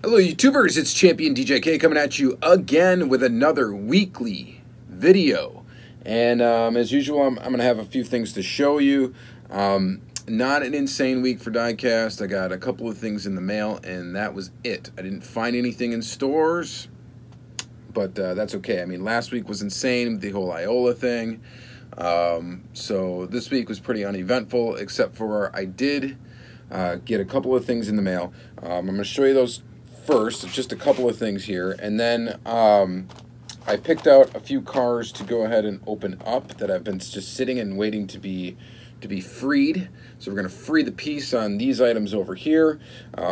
Hello YouTubers, it's Championdjk coming at you again with another weekly video. And as usual, I'm going to have a few things to show you. Not an insane week for Diecast. I got a couple of things in the mail and that was it. I didn't find anything in stores, but that's okay. I mean, last week was insane, the whole Iola thing. So this week was pretty uneventful, except for I did get a couple of things in the mail. I'm going to show you those first, just a couple of things here, and then I picked out a few cars to go ahead and open up that I've been just sitting and waiting to be freed. So we're going to free the piece on these items over here.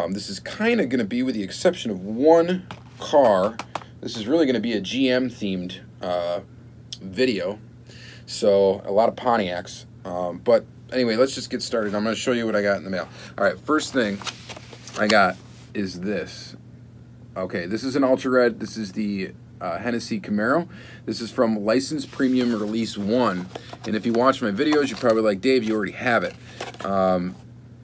This is kind of going to be, with the exception of one car, this is really going to be a GM themed video. So a lot of Pontiacs, but anyway, let's just get started. I'm going to show you what I got in the mail. All right, first thing I got is this. Okay, this is an Ultra Red. This is the Hennessy Camaro. This is from Licensed Premium Release 1. And if you watch my videos, you're probably like, Dave, you already have it.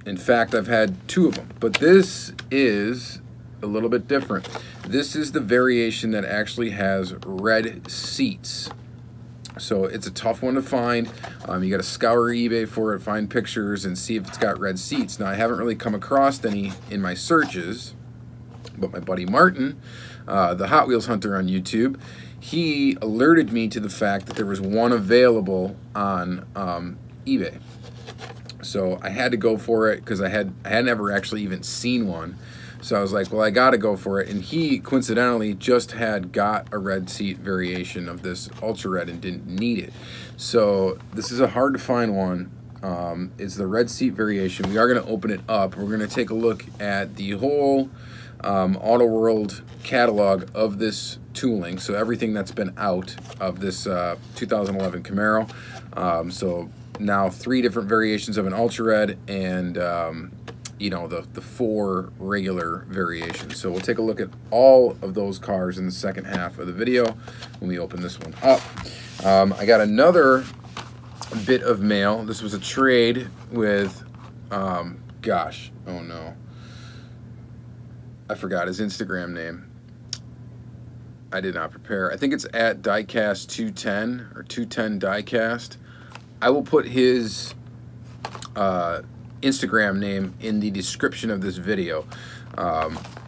In fact, I've had two of them. But this is a little bit different. This is the variation that actually has red seats. So it's a tough one to find. You got to scour eBay for it, find pictures, and see if it's got red seats. Now, I haven't really come across any in my searches, but my buddy Martin, the Hot Wheels Hunter on YouTube, he alerted me to the fact that there was one available on eBay. So I had to go for it because I had never actually even seen one. So I was like, well, I got to go for it. And he, coincidentally, just had got a red seat variation of this Ultra Red and didn't need it. So this is a hard to find one. It's the red seat variation. We are going to open it up. We're going to take a look at the whole Auto World catalog of this tooling. So everything that's been out of this 2011 Camaro. So now 3 different variations of an Ultra Red and you know, the 4 regular variations. So we'll take a look at all of those cars in the second half of the video when we open this one up. I got another bit of mail. This was a trade with, gosh, oh no, I forgot his Instagram name. I did not prepare. I think it's at Diecast 210 or 210 Diecast. I will put his Instagram name in the description of this video.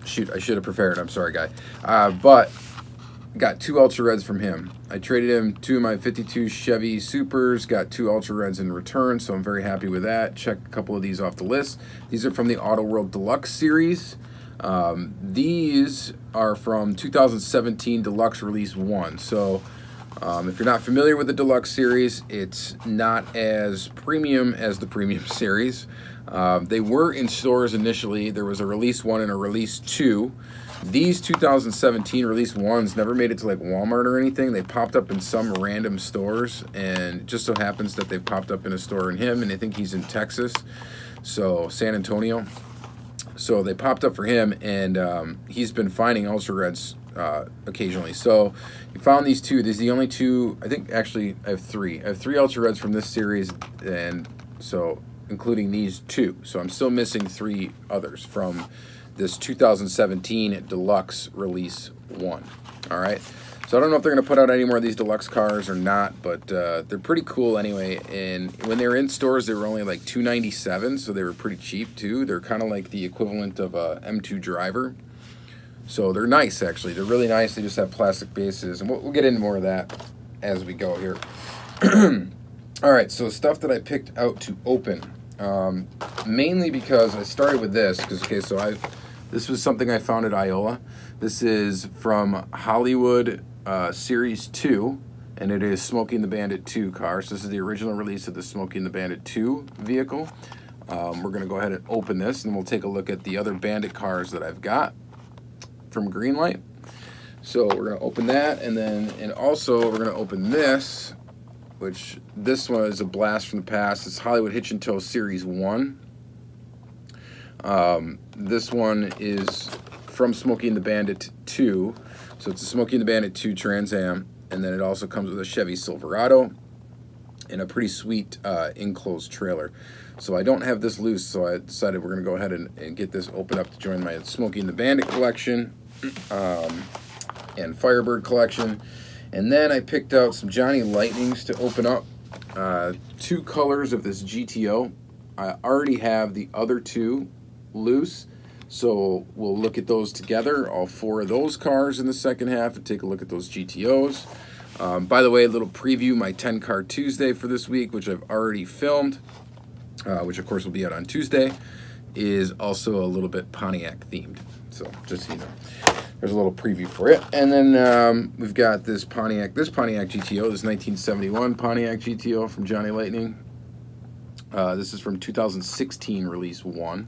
Shoot, I should have prepared. I'm sorry, guy. But got 2 Ultra Reds from him. I traded him 2 of my 52 Chevy Supers, got 2 Ultra Reds in return, so I'm very happy with that. Check a couple of these off the list. These are from the Auto World Deluxe series. These are from 2017 Deluxe Release 1. So if you're not familiar with the Deluxe series, it's not as premium as the Premium series. They were in stores initially. There was a Release 1 and a Release 2. These 2017 Release 1s never made it to like Walmart or anything. They popped up in some random stores, and it just so happens that they've popped up in a store in him, and I think he's in Texas, so San Antonio. So they popped up for him, and he's been finding Ultra Reds occasionally. So he found these 2. These are the only 2. I think actually I have 3. I have 3 Ultra Reds from this series, and so including these 2. So I'm still missing 3 others from this 2017 Deluxe Release 1. All right. So I don't know if they're going to put out any more of these deluxe cars or not, but they're pretty cool anyway. And when they were in stores, they were only like $297, so they were pretty cheap too. They're kind of like the equivalent of a M2 Driver. So they're nice, actually. They're really nice. They just have plastic bases, and we'll get into more of that as we go here. All right, so stuff that I picked out to open, mainly because I started with this. Because okay, so this was something I found at Iola. This is from Hollywood Series 2, and it is Smokey and the Bandit 2 car. So this is the original release of the Smokey and the Bandit 2 vehicle. We're going to go ahead and open this, and we'll take a look at the other Bandit cars that I've got from Greenlight. So we're going to open that, and also we're going to open this, which this one is a blast from the past. It's Hollywood Hitch and Tow Series 1. This one is from Smokey and the Bandit 2. So it's a Smokey and the Bandit 2 Trans Am, and then it also comes with a Chevy Silverado. and a pretty sweet enclosed trailer. So I don't have this loose, so I decided we're going to go ahead and get this open up to join my Smokey and the Bandit collection and Firebird collection. And then I picked out some Johnny Lightnings to open up. 2 colors of this GTO. I already have the other 2 loose, so we'll look at those together, all 4 of those cars in the second half, and take a look at those GTOs. By the way, a little preview, my 10 Car Tuesday for this week, which I've already filmed, which of course will be out on Tuesday, is also a little bit Pontiac themed. So just so you know, there's a little preview for it. And then we've got this Pontiac GTO, this 1971 Pontiac GTO from Johnny Lightning. This is from 2016 release 1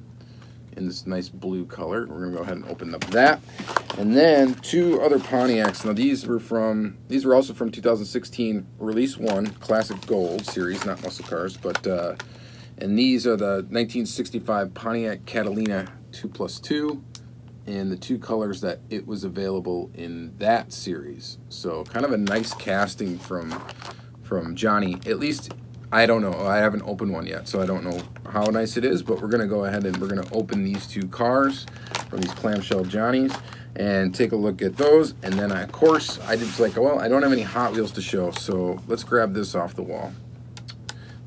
in this nice blue color. We're gonna go ahead and open up that. And then 2 other Pontiacs. Now these were also from 2016 release 1 classic gold series, not muscle cars, but and these are the 1965 Pontiac Catalina 2+2 in the 2 colors that it was available in that series. So kind of a nice casting from Johnny. At least, I don't know, I haven't opened one yet, so I don't know how nice it is, but we're gonna go ahead and we're gonna open these 2 cars from these clamshell Johnnies and take a look at those. And then of course I just like, well, I don't have any Hot Wheels to show, so let's grab this off the wall.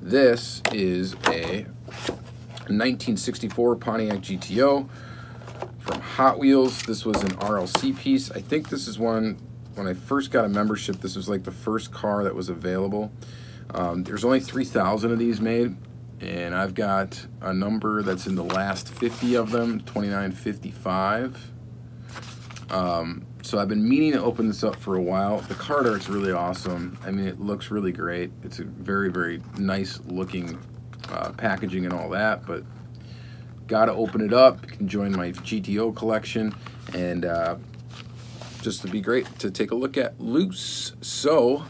This is a 1964 Pontiac GTO from Hot Wheels. This was an RLC piece. I think this is one, when I first got a membership, this was like the first car that was available. There's only 3,000 of these made, and I've got a number that's in the last 50 of them, 2955. So I've been meaning to open this up for a while. The card art's really awesome. I mean, it looks really great. It's a very, very nice looking packaging and all that, but gotta open it up. You can join my GTO collection, and just to be great to take a look at loose. So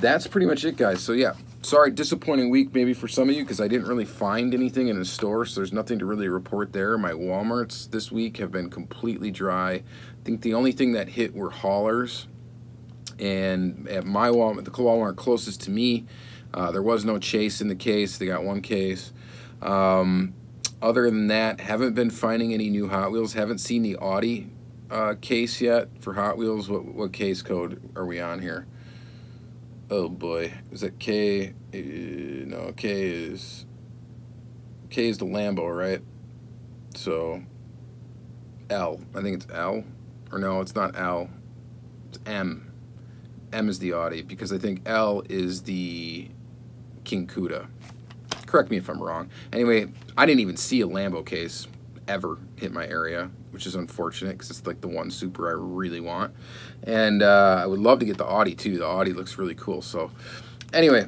that's pretty much it, guys. So yeah, sorry, disappointing week maybe for some of you, because I didn't really find anything in the store, so there's nothing to really report there. My Walmarts this week have been completely dry. I think the only thing that hit were haulers, and at my Walmart, the Walmart closest to me, there was no Chase in the case. They got 1 case. Other than that, haven't been finding any new Hot Wheels. Haven't seen the Audi case yet for Hot Wheels. What case code are we on here? Oh boy, is it K? No, K is the Lambo, right? So L, I think it's L, or no, it's not L, it's M. M is the Audi, because I think L is the King Cuda. Correct me if I'm wrong. Anyway, I didn't even see a Lambo case ever hit my area, which is unfortunate because it's like the one Super I really want. And I would love to get the Audi too. The Audi looks really cool. So anyway,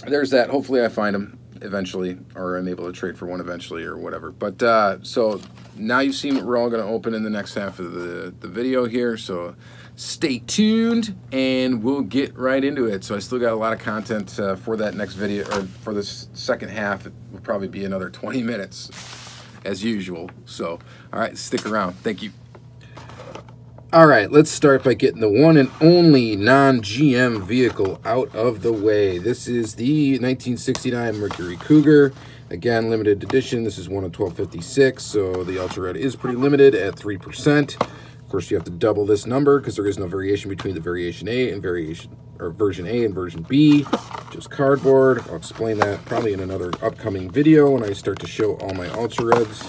there's that. Hopefully I find them eventually, or I'm able to trade for one eventually or whatever. But so now you've seen what we're all going to open in the next half of the video here. So stay tuned and we'll get right into it. So I still got a lot of content for that next video, or for this second half. It will probably be another 20 minutes as usual. So all right, stick around. Thank you. All right, let's start by getting the one and only non-GM vehicle out of the way. This is the 1969 Mercury Cougar. Again, limited edition. This is one of 1256, so the Ultra Red is pretty limited at 3%. Of course, you have to double this number because there is no variation between the Variation A and version A and version B. Just cardboard. I'll explain that probably in another upcoming video when I start to show all my Ultra Reds.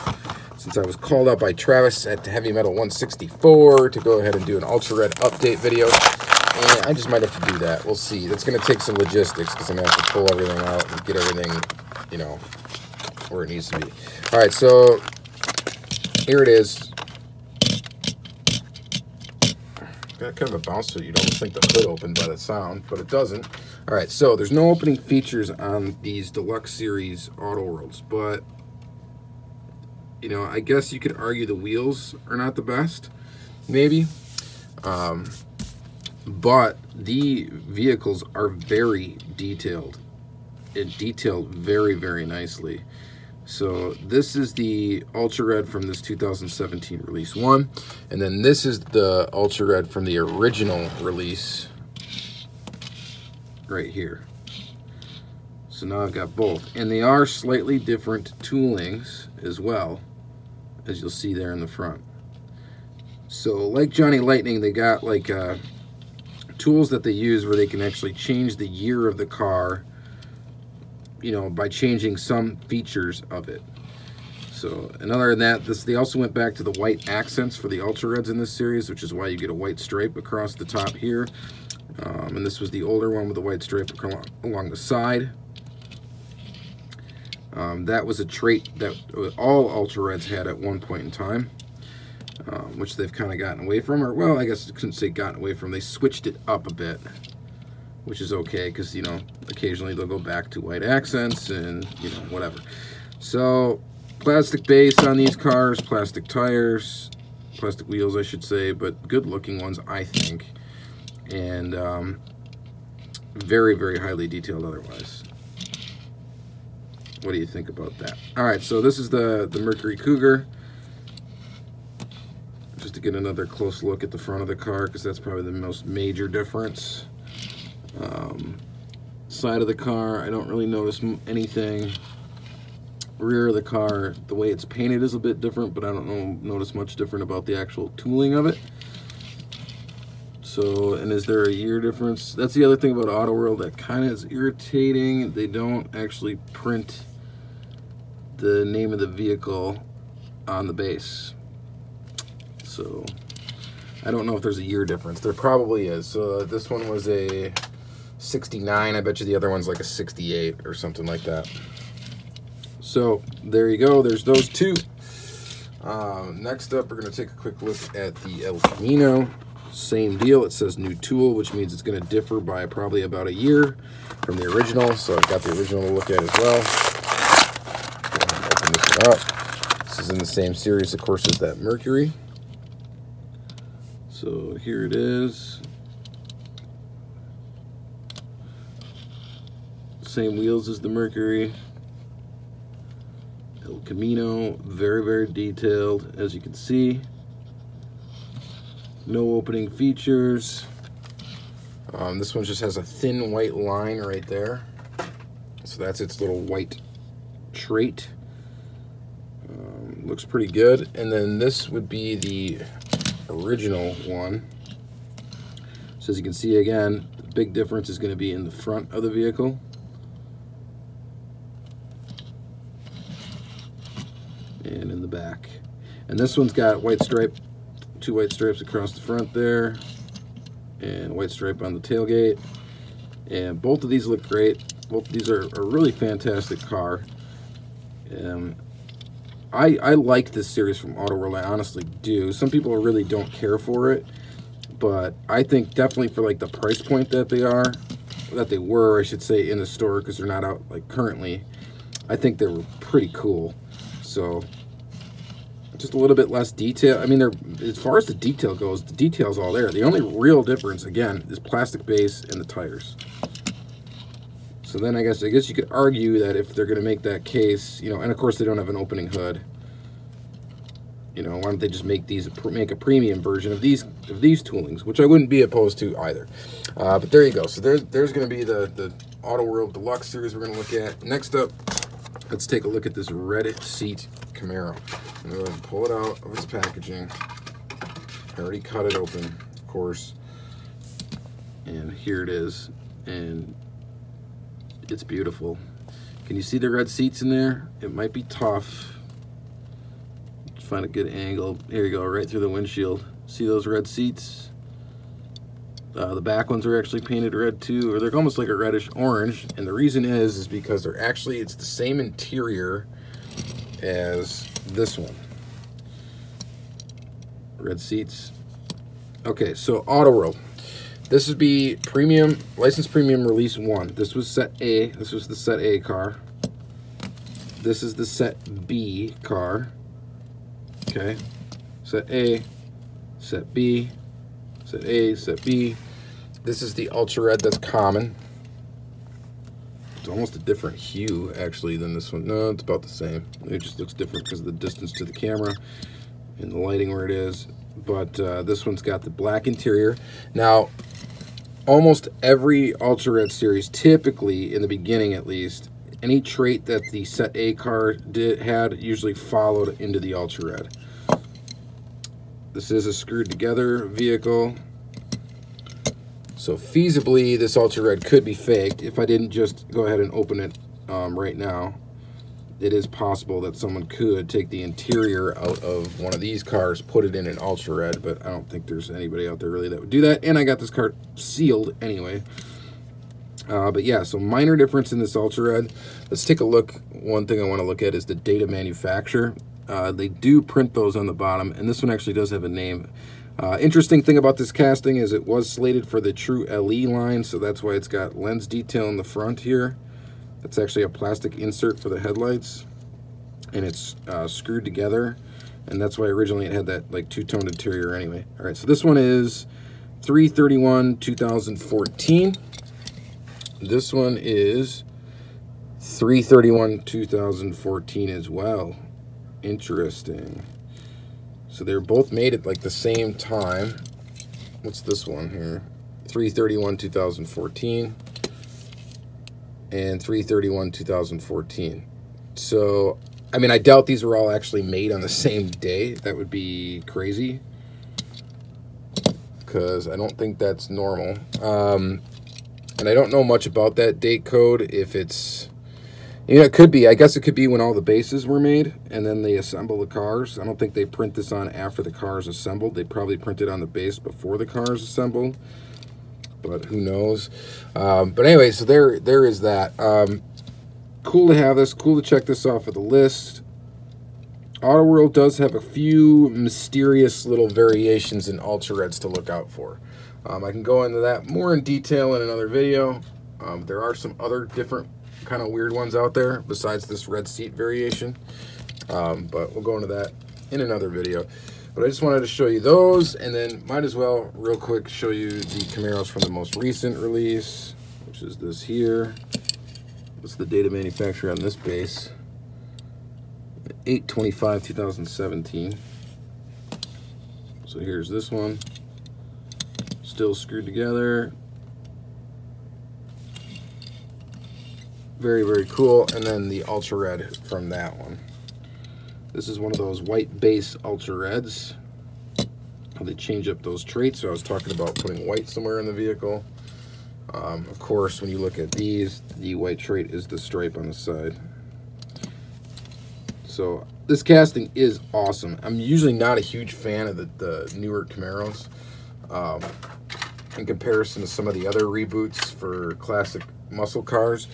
Since I was called out by Travis at Heavy Metal 164 to go ahead and do an Ultra Red update video, and I just might have to do that. We'll see. That's going to take some logistics because I'm going to have to pull everything out and get everything, you know, where it needs to be. All right, so here it is. Got kind of a bounce to it. You'd almost think the hood opened by the sound, but it doesn't. All right, so there's no opening features on these Deluxe Series Auto Worlds, but you know, I guess you could argue the wheels are not the best, maybe. But the vehicles are very detailed. It detailed very, very nicely. So this is the Ultra Red from this 2017 release 1. And then this is the Ultra Red from the original release right here. So now I've got both. And they are slightly different toolings as well, as you'll see there in the front. So like Johnny Lightning, they got like tools that they use where they can actually change the year of the car, you know, by changing some features of it. So, and other than that, they also went back to the white accents for the Ultra Reds in this series, which is why you get a white stripe across the top here. And this was the older one with the white stripe along the side. That was a trait that all Ultra Reds had at one point in time, which they've kind of gotten away from, or well, I guess I couldn't say gotten away from. They switched it up a bit, which is okay because, you know, occasionally they'll go back to white accents and, you know, whatever. So plastic base on these cars, plastic tires, plastic wheels, I should say, but good looking ones, I think, and very, very highly detailed otherwise. What do you think about that? All right, so this is the Mercury Cougar. Just to get another close look at the front of the car, because that's probably the most major difference. Side of the car, I don't really notice anything. Rear of the car, the way it's painted is a bit different, but I don't notice much different about the actual tooling of it. So, and is there a year difference? That's the other thing about Auto World that kind of is irritating. They don't actually print the name of the vehicle on the base. So, I don't know if there's a year difference. There probably is. So, this one was a 69. I bet you the other one's like a 68 or something like that. So, there you go. There's those two. Next up, we're going to take a quick look at the El Camino. Same deal. It says new tool, which means it's going to differ by probably about a year from the original. So I've got the original to look at as well. Go ahead and open this one up. This is in the same series, of course, as that Mercury. So here it is. Same wheels as the Mercury. El Camino, very, very detailed, as you can see. No opening features. This one just has a thin white line right there. So that's its little white trait. Looks pretty good. And then this would be the original one. So as you can see again, the big difference is going to be in the front of the vehicle. And in the back. And this one's got white stripe, two white stripes across the front there, and a white stripe on the tailgate. And both of these look great. Both of these are a really fantastic car. I like this series from Auto World, I honestly do. Some people really don't care for it, but I think definitely for like the price point that they were, I should say, in the store, because they're not out like currently, I think they were pretty cool. So just a little bit less detail. I mean, as far as the detail goes, the detail's all there. The only real difference, again, is plastic base and the tires. So then I guess you could argue that if they're going to make that case, you know, and of course they don't have an opening hood. You know, why don't they just make a premium version of these toolings, which I wouldn't be opposed to either. But there you go. So there's going to be the Auto World Deluxe series we're going to look at. Next up, let's take a look at this Redick seat Camaro. I'm going to pull it out of its packaging. I already cut it open, of course. And here it is. And it's beautiful. Can you see the red seats in there? It might be tough. Let's find a good angle. Here you go, right through the windshield. See those red seats? The back ones are actually painted red too, or they're almost like a reddish orange. And the reason is because it's the same interior as this one. Red seats. Okay, so Auto World. This would be premium, license premium release 1. This was set A. This was the set A car. This is the set B car. Okay. Set A, set B, set A, set B. This is the Ultra Red that's common. It's almost a different hue, actually, than this one. No, it's about the same. It just looks different because of the distance to the camera and the lighting where it is. But this one's got the black interior. Now, almost every Ultra Red series, typically in the beginning at least, any trait that the Set A car had usually followed into the Ultra Red. This is a screwed together vehicle, so feasibly this Ultra Red could be faked. If I didn't just go ahead and open it right now, it is possible that someone could take the interior out of one of these cars, put it in an Ultra Red, but I don't think there's anybody out there really that would do that. And I got this car sealed anyway. But yeah, so minor difference in this Ultra Red. Let's take a look. One thing I want to look at is the date of manufacture. They do print those on the bottom, and this one actually does have a name. Interesting thing about this casting is it was slated for the true LE line, so that's why it's got lens detail in the front here. That's actually a plastic insert for the headlights, and it's screwed together, and that's why originally it had that like two-toned interior anyway. All right, so this one is 3/31/2014. This one is 3/31/2014 as well. Interesting. So they're both made at like the same time. What's this one here? 3/31/2014. and 3/31/2014. So, I mean, I doubt these were all actually made on the same day. That would be crazy, because I don't think that's normal. And I don't know much about that date code. If it's, you know, it could be. I guess it could be when all the bases were made, and then they assemble the cars. I don't think they print this on after the car is assembled. They probably print it on the base before the car is assembled. But who knows? But anyway, so there is that. Cool to have this. Cool to check this off of the list. Auto World does have a few mysterious little variations in Ultra Reds to look out for. I can go into that more in detail in another video. There are some other different kind of weird ones out there besides this red seat variation. But we'll go into that in another video. But I just wanted to show you those, and then might as well real quick show you the Camaros from the most recent release, which is this here. What's the date of manufacture on this base? 8/25/2017. So here's this one, still screwed together. Very, very cool. And then the Ultra Red from that one. This is one of those white base Ultra Reds. How they change up those traits. So I was talking about putting white somewhere in the vehicle. Of course, when you look at these, the white trait is the stripe on the side. So this casting is awesome. I'm usually not a huge fan of the newer Camaros in comparison to some of the other reboots for classic muscle cars.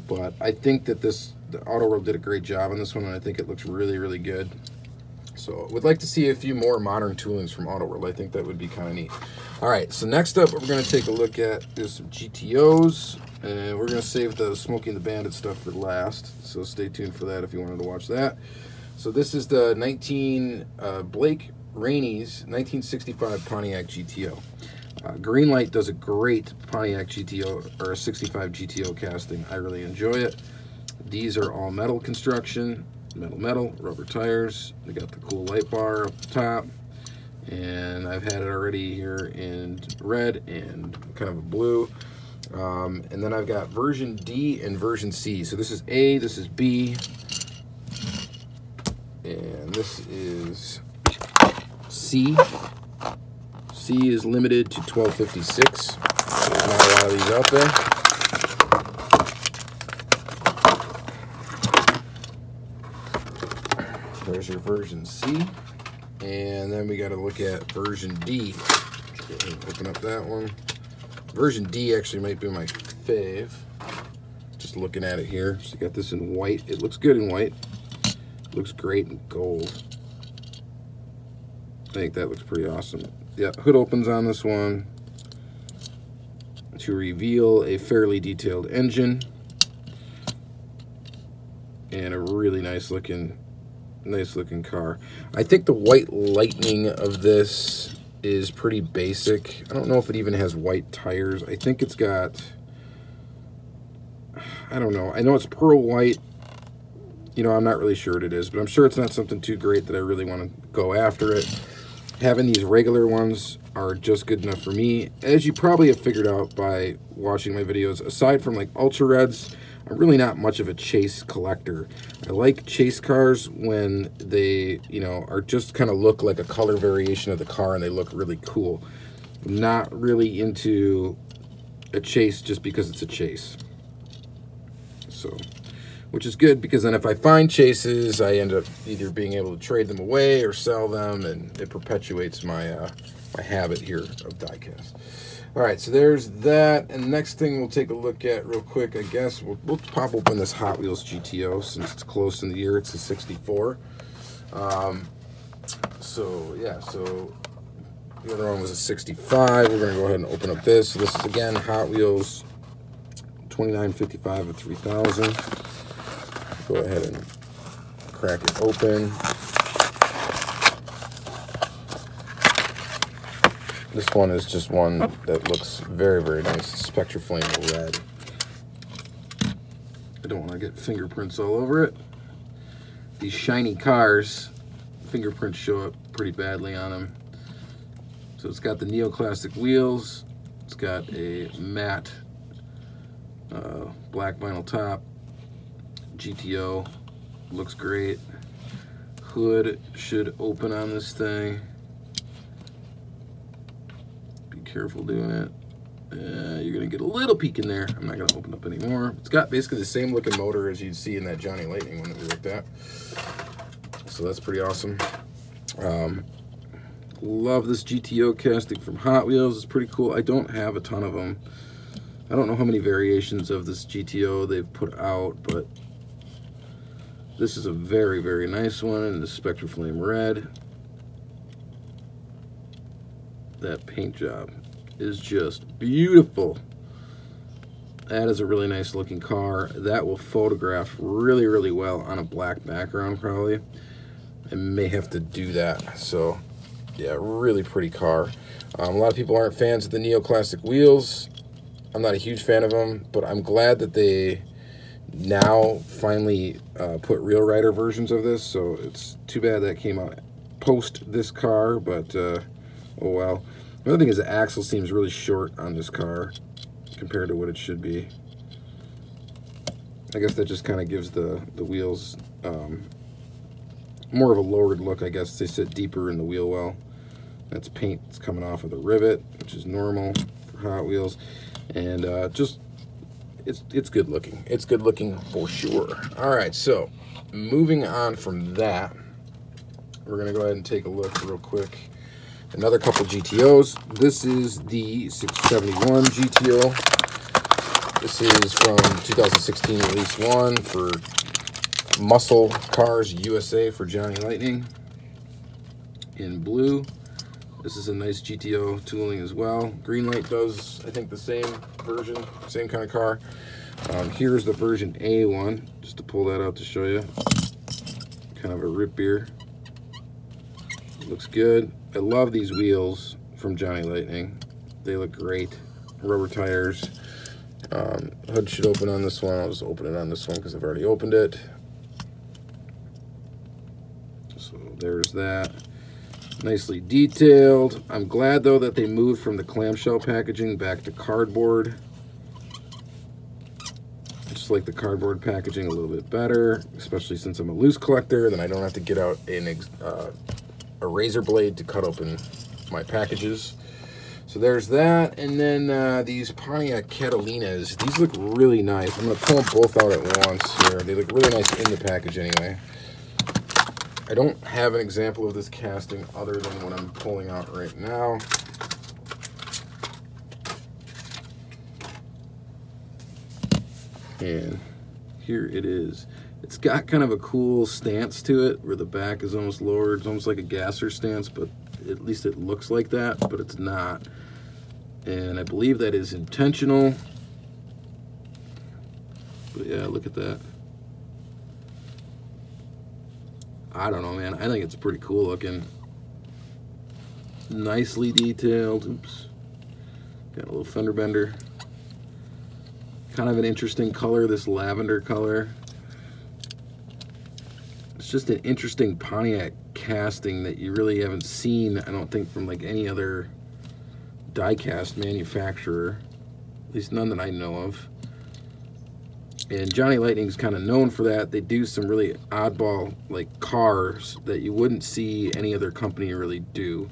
But I think that the Auto World did a great job on this one, and I think it looks really, really good. So would like to see a few more modern toolings from Auto World. I think that would be kind of neat. All right, so next up, what we're going to take a look at is some GTOs, and we're going to save the Smokey and the Bandit stuff for last. So stay tuned for that if you wanted to watch that. So this is the Blake Rainey's 1965 Pontiac GTO. Greenlight does a great Pontiac GTO, or a 65 GTO casting. I really enjoy it. These are all metal construction, metal, rubber tires. They got the cool light bar up the top, and I've had it already here in red and kind of a blue. And then I've got version D and version C. So this is A, this is B, and this is C. C is limited to 1256. There's not a lot of these out there. There's your version C. And then we got to look at version D. Go ahead and open up that one. Version D actually might be my fave. Just looking at it here. So you got this in white. It looks good in white. Looks great in gold. I think that looks pretty awesome. Yeah, hood opens on this one to reveal a fairly detailed engine and a really nice looking car. I think the white Lightning of this is pretty basic. I don't know if it even has white tires. I think it's got, I don't know. I know it's pearl white. You know, I'm not really sure what it is, but I'm sure it's not something too great that I really want to go after it. Having these regular ones are just good enough for me. As you probably have figured out by watching my videos, aside from like Ultra Reds, I'm really not much of a chase collector. I like chase cars when they, you know, are just kind of look like a color variation of the car and they look really cool. I'm not really into a chase just because it's a chase. So, which is good because then if I find chases, I end up either being able to trade them away or sell them, and it perpetuates my my habit here of diecast. All right, so there's that, and the next thing we'll take a look at real quick, I guess, we'll pop open this Hot Wheels GTO since it's close in the year. It's a 64. So, yeah, so the other one was a 65. We're going to go ahead and open up this. So this is, again, Hot Wheels 2955 of 3000. Go ahead and crack it open. This one is just one that looks very, very nice. Spectra Flame Red. I don't want to get fingerprints all over it. These shiny cars, fingerprints show up pretty badly on them. So it's got the neoclassic wheels. It's got a matte black vinyl top. GTO looks great. Hood should open on this thing. Be careful doing it. You're gonna get a little peek in there. I'm not gonna open up anymore. It's got basically the same looking motor as you'd see in that Johnny Lightning one that we looked at. So that's pretty awesome. Love this GTO casting from Hot Wheels. It's pretty cool. I don't have a ton of them. I don't know how many variations of this GTO they've put out, but this is a very, very nice one in the Spectra Flame Red. That paint job is just beautiful. That is a really nice looking car. That will photograph really, really well on a black background probably. I may have to do that. So yeah, really pretty car. A lot of people aren't fans of the neoclassic wheels. I'm not a huge fan of them, but I'm glad that they now finally put real rider versions of this. So it's too bad that came out post this car, but oh well. The other thing is the axle seems really short on this car compared to what it should be. I guess that just kind of gives the wheels more of a lowered look. I guess they sit deeper in the wheel well. That's paint that's coming off of the rivet, which is normal for Hot Wheels, and just it's good looking. It's good looking for sure. All right, so moving on from that, we're gonna go ahead and take a look real quick. Another couple GTOs. This is the 671 GTO. This is from 2016 release one for Muscle Cars USA for Johnny Lightning in blue. This is a nice GTO tooling as well. Greenlight does, I think, the same version, same kind of car. Here's the version A one, just to pull that out to show you. Kind of a rip beer. Looks good. I love these wheels from Johnny Lightning. They look great. Rubber tires. Hood should open on this one. I'll just open it on this one because I've already opened it. So there's that. Nicely detailed. I'm glad though that they moved from the clamshell packaging back to cardboard. I just like the cardboard packaging a little bit better, especially since I'm a loose collector. Then I don't have to get out a razor blade to cut open my packages. So there's that, and then these Pontiac Catalinas. These look really nice. I'm going to pull them both out at once here. They look really nice in the package anyway. I don't have an example of this casting other than what I'm pulling out right now. And here it is. It's got kind of a cool stance to it where the back is almost lowered. It's almost like a gasser stance, but at least it looks like that, but it's not. And I believe that is intentional. But yeah, look at that. I don't know, man. I think it's pretty cool looking. Nicely detailed. Oops. Got a little fender bender. Kind of an interesting color, this lavender color. It's just an interesting Pontiac casting that you really haven't seen, I don't think, from like any other diecast manufacturer, at least none that I know of. And Johnny Lightning's kind of known for that. They do some really oddball like cars that you wouldn't see any other company really do,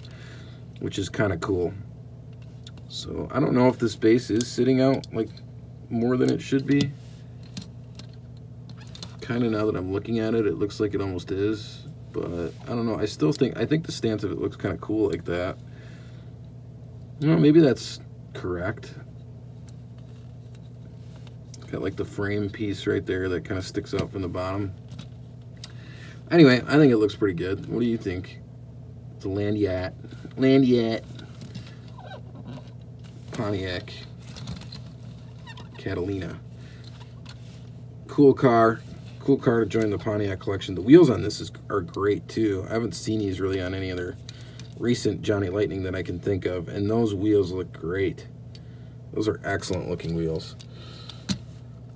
which is kind of cool. So I don't know if this base is sitting out like more than it should be. Kind of now that I'm looking at it, it looks like it almost is. But I don't know. I think the stance of it looks kind of cool like that. You know, maybe that's correct. It's got like the frame piece right there that kind of sticks up from the bottom. Anyway, I think it looks pretty good. What do you think? It's a land yacht. Pontiac. Catalina. Cool car. Cool car to join the Pontiac collection. The wheels on this are great too. I haven't seen these really on any other recent Johnny Lightning that I can think of, and those wheels look great. Those are excellent looking wheels.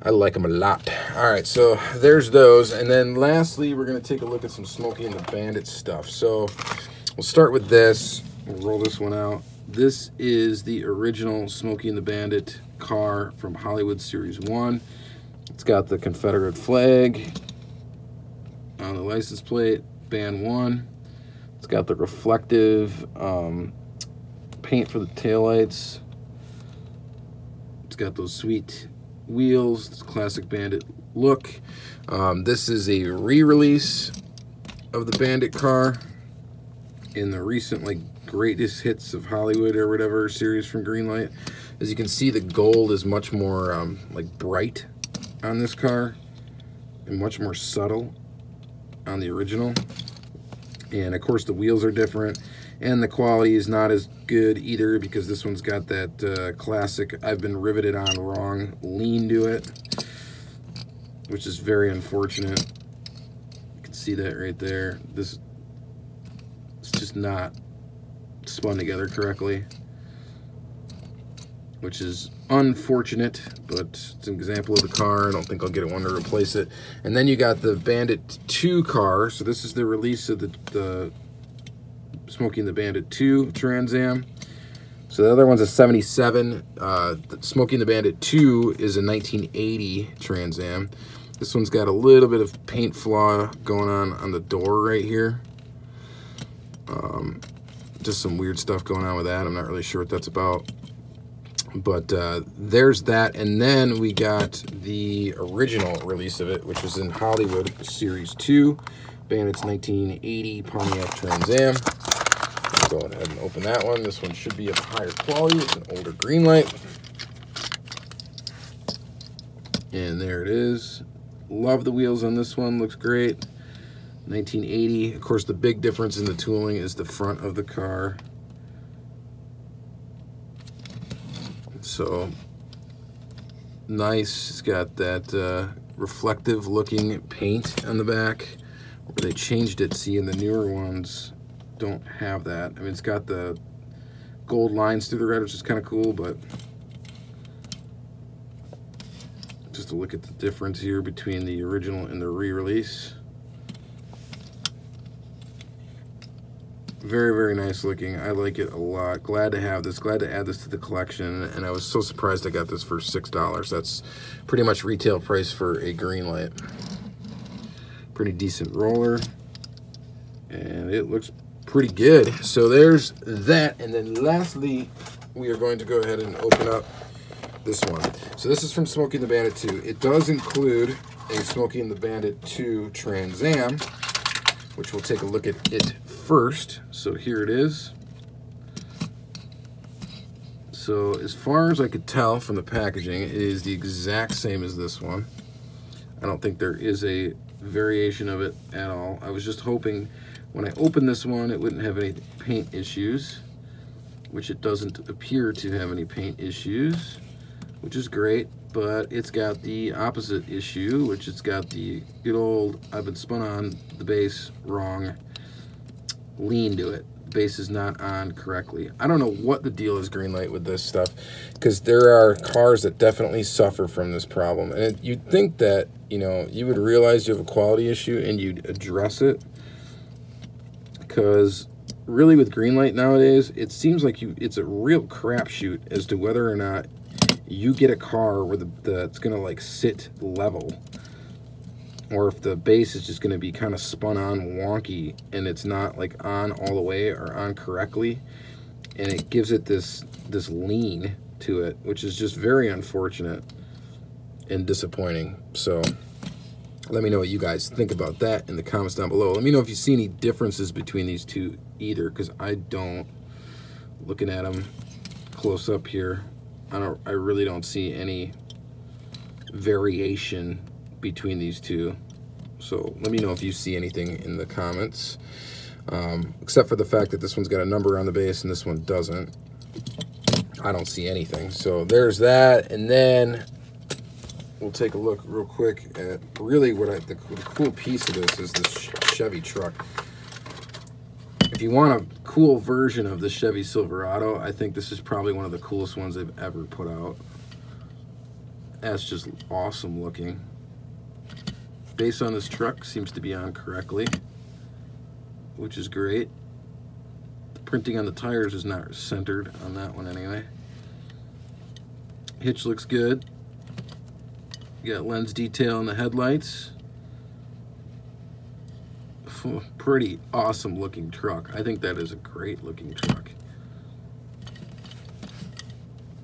I like them a lot. All right, so there's those, and then lastly, we're gonna take a look at some Smokey and the Bandit stuff. So we'll start with this. We'll roll this one out. This is the original Smokey and the Bandit car from Hollywood Series 1. It's got the Confederate flag on the license plate, band 1. It's got the reflective paint for the taillights. It's got those sweet wheels, this classic Bandit look. This is a re-release of the Bandit car in the recent like greatest hits of Hollywood or whatever series from Greenlight. As you can see, the gold is much more like bright on this car and much more subtle on the original. And of course the wheels are different, and the quality is not as good either because this one's got that classic I've been riveted on wrong lean to it, which is very unfortunate. You can see that right there. It's just not spun together correctly, which is unfortunate, but it's an example of the car. I don't think I'll get one to replace it. And then you got the Bandit 2 car. So this is the release of the Smokey and the Bandit 2 Trans Am. So the other one's a 77. The Smokey and the Bandit 2 is a 1980 Trans Am. This one's got a little bit of paint flaw going on the door right here. Just some weird stuff going on with that. I'm not really sure what that's about. But there's that, and then we got the original release of it, which was in Hollywood Series 2, Bandit's 1980 Pontiac Trans Am. Let's go ahead and open that one. This one should be of higher quality. It's an older Greenlight. And there it is. Love the wheels on this one. Looks great. 1980. Of course, the big difference in the tooling is the front of the car. So nice. It's got that reflective looking paint on the back where they changed it. See, in the newer ones don't have that. I mean, it's got the gold lines through the red, which is kind of cool, but just to look at the difference here between the original and the re-release. Very, very nice looking. I like it a lot. Glad to have this. Glad to add this to the collection. And I was so surprised I got this for $6. That's pretty much retail price for a Greenlight. Pretty decent roller. And it looks pretty good. So there's that. And then lastly, we are going to go ahead and open up this one. So this is from Smokey and the Bandit 2. It does include a Smokey and the Bandit 2 Trans Am, which we'll take a look at it first. So here it is. So as far as I could tell from the packaging, it is the exact same as this one. I don't think there is a variation of it at all. I was just hoping when I open this one it wouldn't have any paint issues, which it doesn't appear to have any paint issues, which is great. But it's got the opposite issue, which it's got the good old I've been spun on the base wrong lean to it. The base is not on correctly. I don't know what the deal is, Greenlight, with this stuff, because there are cars that definitely suffer from this problem. And you'd think that, you know, you would realize you have a quality issue and you'd address it, because really with Greenlight nowadays, it seems like it's a real crapshoot as to whether or not you get a car where it's going to like sit level, or if the base is just going to be kind of spun on wonky and it's not like on all the way or on correctly, and it gives it this lean to it, which is just very unfortunate and disappointing. So let me know what you guys think about that in the comments down below. Let me know if you see any differences between these two either, because I don't. Looking at them close up here, I really don't see any variation between these two. So let me know if you see anything in the comments, except for the fact that this one's got a number on the base and this one doesn't. I don't see anything. So there's that, and then we'll take a look real quick at really what the cool piece of this is this Chevy truck. If you want a cool version of the Chevy Silverado, I think this is probably one of the coolest ones they've ever put out. That's just awesome looking. Base on this truck seems to be on correctly, which is great. The printing on the tires is not centered on that one anyway. Hitch looks good. You got lens detail in the headlights. Pretty awesome looking truck. I think that is a great looking truck.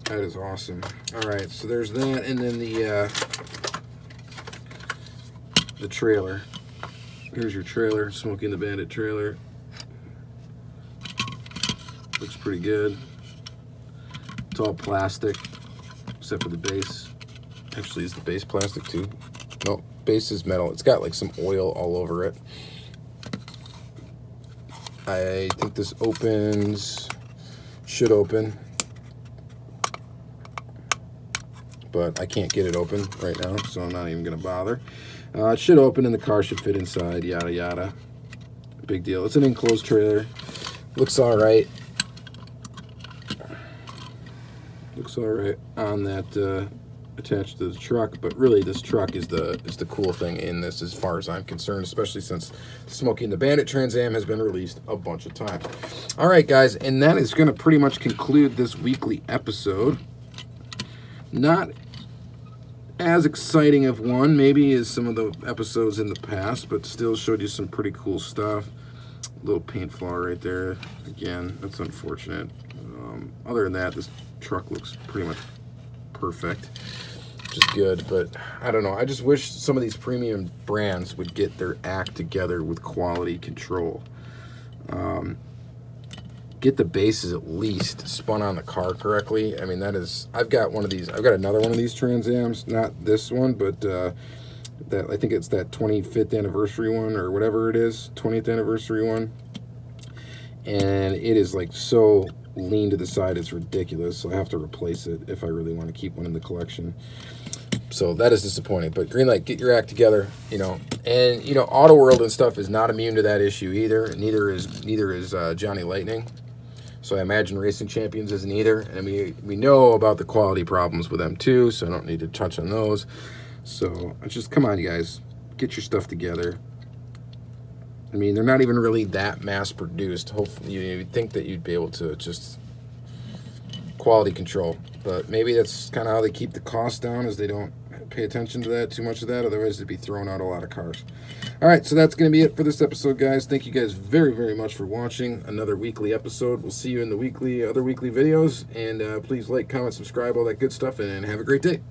That is awesome. All right, so there's that, and then the trailer. Here's your trailer, Smokey and the Bandit trailer. Looks pretty good. It's all plastic, except for the base. Actually, is the base plastic too? No, base is metal. It's got like some oil all over it. I think this should open, but I can't get it open right now, so I'm not even gonna bother. It should open and the car should fit inside, yada yada. Big deal. It's an enclosed trailer. Looks all right. Looks all right on that attached to the truck, but really this truck is the cool thing in this as far as I'm concerned, especially since Smokey and the Bandit Trans Am has been released a bunch of times. All right, guys, and that is going to pretty much conclude this weekly episode. Not as exciting of one maybe as some of the episodes in the past, but still showed you some pretty cool stuff. Little paint flaw right there. Again, that's unfortunate. Other than that, this truck looks pretty much perfect, which is good. But I don't know, I just wish some of these premium brands would get their act together with quality control. Get the bases at least spun on the car correctly. I mean, that is, I've got one of these, I've got another one of these Trans Ams, not this one, but that, I think it's that 25th anniversary one or whatever it is, 20th anniversary one, and it is like so lean to the side, it's ridiculous. So I have to replace it if I really want to keep one in the collection. So that is disappointing. But Greenlight, get your act together, you know. And you know, Auto World and stuff is not immune to that issue either. Neither is Johnny Lightning. So I imagine Racing Champions isn't either. And we know about the quality problems with them too, so I don't need to touch on those. So just come on, you guys, get your stuff together. I mean, they're not even really that mass produced. Hopefully, you'd think that you'd be able to just quality control, but maybe that's kind of how they keep the cost down, is they don't pay attention to that, too much of that. Otherwise, they'd be throwing out a lot of cars. All right, so that's going to be it for this episode, guys. Thank you guys very, very much for watching another weekly episode. We'll see you in the other weekly videos, and please like, comment, subscribe, all that good stuff, and have a great day.